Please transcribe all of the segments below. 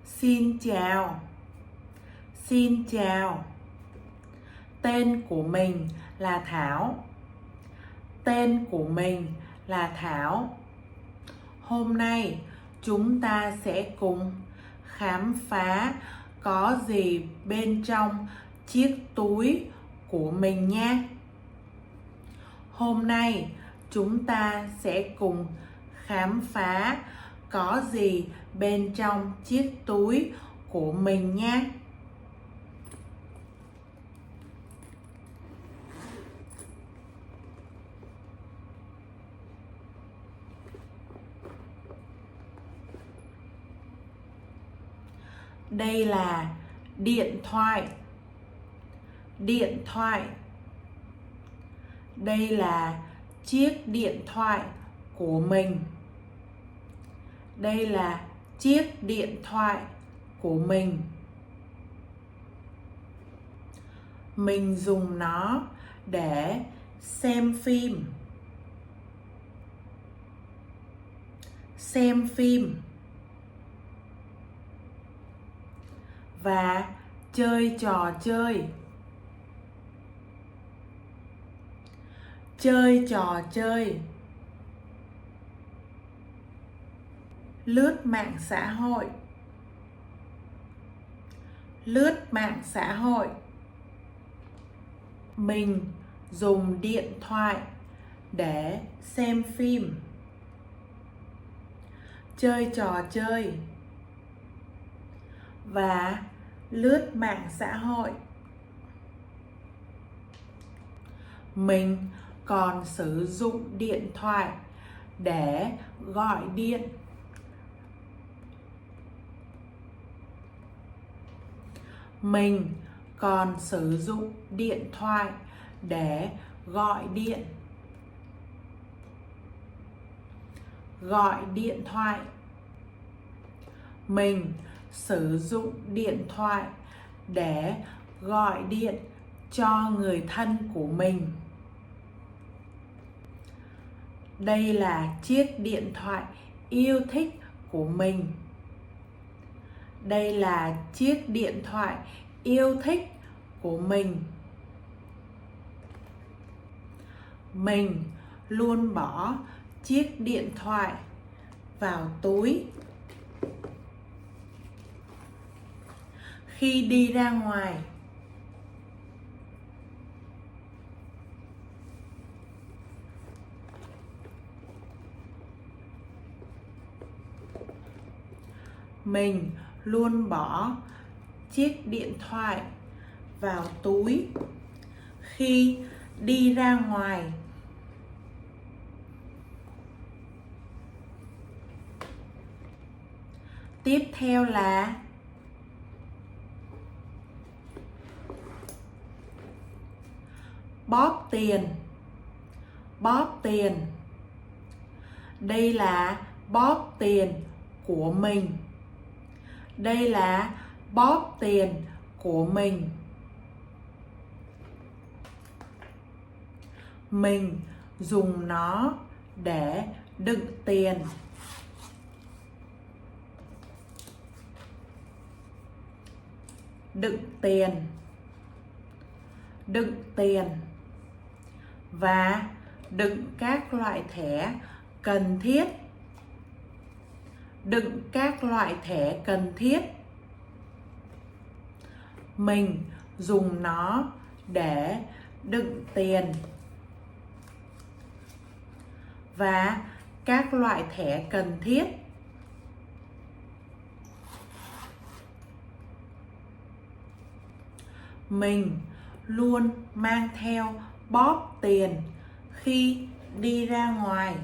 Xin chào. Xin chào. Tên của mình là Thảo. Tên của mình là Thảo. Hôm nay chúng ta sẽ cùng khám phá có gì bên trong chiếc túi của mình nhé. Hôm nay chúng ta sẽ cùng khám phá có gì bên trong chiếc túi của mình nhé. Đây là điện thoại. Điện thoại. Đây là chiếc điện thoại của mình. Đây là chiếc điện thoại của mình. Mình dùng nó để xem phim. Xem phim. Và chơi trò chơi. Chơi trò chơi. Lướt mạng xã hội. Lướt mạng xã hội. Mình dùng điện thoại để xem phim. Chơi trò chơi. Và lướt mạng xã hội. Mình còn sử dụng điện thoại để gọi điện. Mình còn sử dụng điện thoại để gọi điện. Gọi điện thoại. Mình sử dụng điện thoại để gọi điện cho người thân của mình. Đây là chiếc điện thoại yêu thích của mình. Đây là chiếc điện thoại yêu thích của mình. Mình luôn bỏ chiếc điện thoại vào túi khi đi ra ngoài. Mình luôn bỏ chiếc điện thoại vào túi khi đi ra ngoài. Tiếp theo là bóp tiền. Bóp tiền. Đây là bóp tiền của mình. Đây là bóp tiền của mình. Mình dùng nó để đựng tiền. Đựng tiền. Đựng tiền. Và đựng các loại thẻ cần thiết. Đựng các loại thẻ cần thiết. Mình dùng nó để đựng tiền và các loại thẻ cần thiết. Mình luôn mang theo bóp tiền khi đi ra ngoài.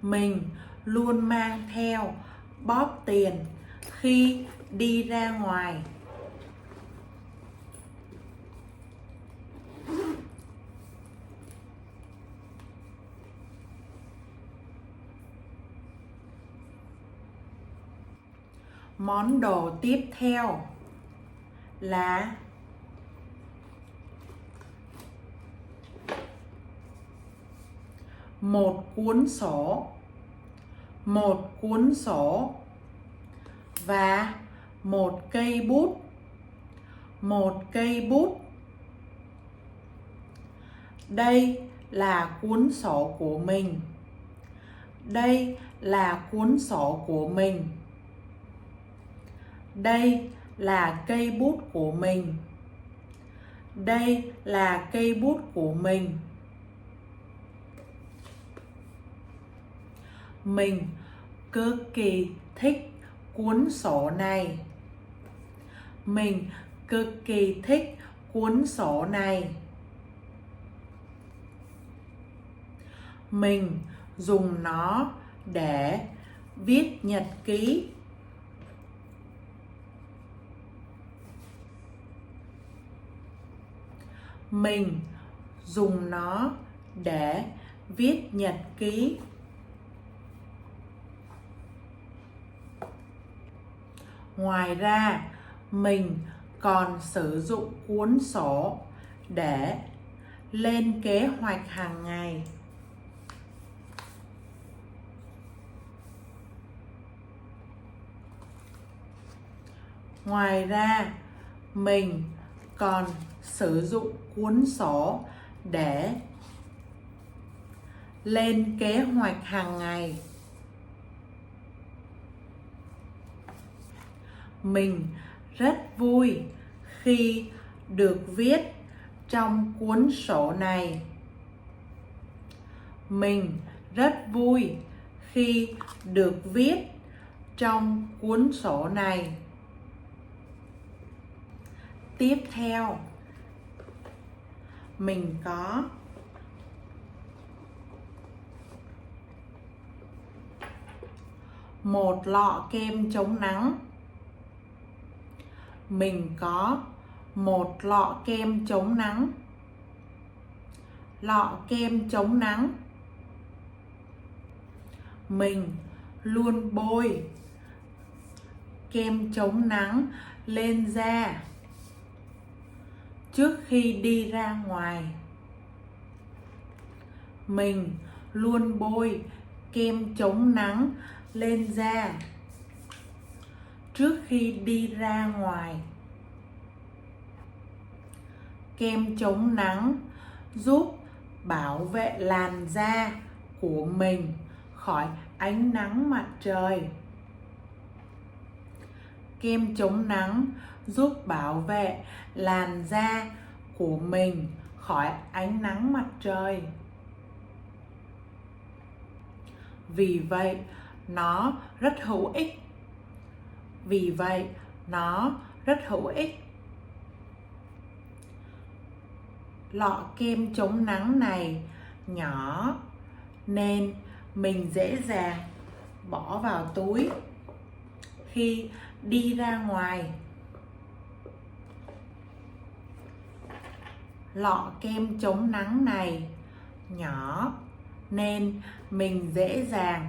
Mình luôn mang theo bóp tiền khi đi ra ngoài. Món đồ tiếp theo là một cuốn sổ, một cuốn sổ và một cây bút, một cây bút. Đây là cuốn sổ của mình. Đây là cuốn sổ của mình. Đây là cây bút của mình. Đây là cây bút của mình. Mình cực kỳ thích cuốn sổ này. Mình cực kỳ thích cuốn sổ này. Mình dùng nó để viết nhật ký. Mình dùng nó để viết nhật ký. Ngoài ra, mình còn sử dụng cuốn sổ để lên kế hoạch hàng ngày. Ngoài ra, mình còn sử dụng cuốn sổ để lên kế hoạch hàng ngày. Mình rất vui khi được viết trong cuốn sổ này. Mình rất vui khi được viết trong cuốn sổ này. Tiếp theo, mình có một lọ kem chống nắng. Mình có một lọ kem chống nắng. Lọ kem chống nắng. Mình luôn bôi kem chống nắng lên da trước khi đi ra ngoài. Mình luôn bôi kem chống nắng lên da trước khi đi ra ngoài. Kem chống nắng giúp bảo vệ làn da của mình khỏi ánh nắng mặt trời. Kem chống nắng giúp bảo vệ làn da của mình khỏi ánh nắng mặt trời. Vì vậy, nó rất hữu ích. Vì vậy, nó rất hữu ích. Lọ kem chống nắng này nhỏ nên mình dễ dàng bỏ vào túi khi đi ra ngoài. Lọ kem chống nắng này nhỏ nên mình dễ dàng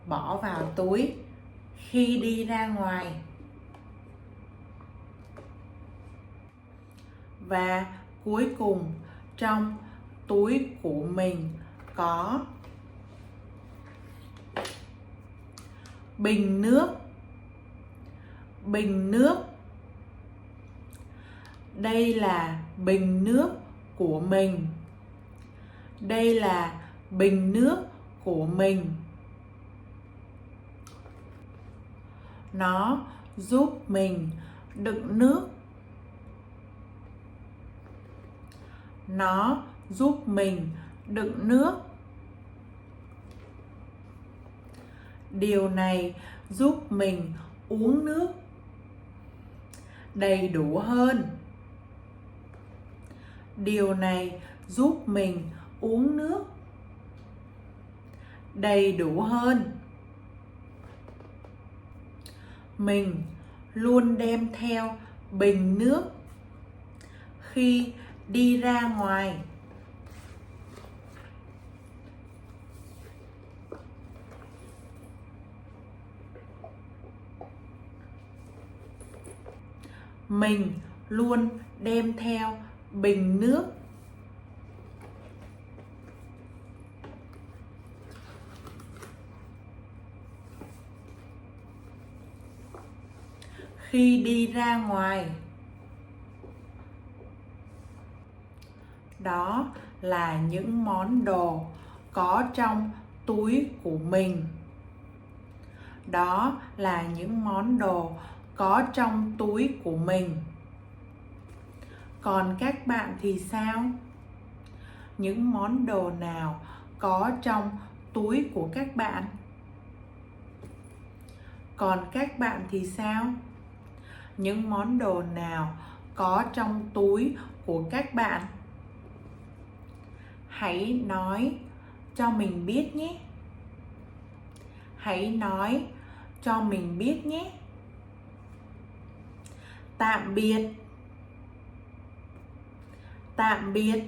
bỏ vào túi khi đi ra ngoài. Và cuối cùng, trong túi của mình có bình nước. Bình nước. Đây là bình nước của mình. Đây là bình nước của mình. Nó giúp mình đựng nước. Nó giúp mình đựng nước. Điều này giúp mình uống nước đầy đủ hơn. Điều này giúp mình uống nước đầy đủ hơn. Mình luôn đem theo bình nước khi đi ra ngoài. Mình luôn đem theo bình nước. Khi đi ra ngoài. Đó là những món đồ có trong túi của mình. Đó là những món đồ có trong túi của mình. Còn các bạn thì sao? Những món đồ nào có trong túi của các bạn? Còn các bạn thì sao? Những món đồ nào có trong túi của các bạn? Hãy nói cho mình biết nhé. Hãy nói cho mình biết nhé. Tạm biệt. Tạm biệt.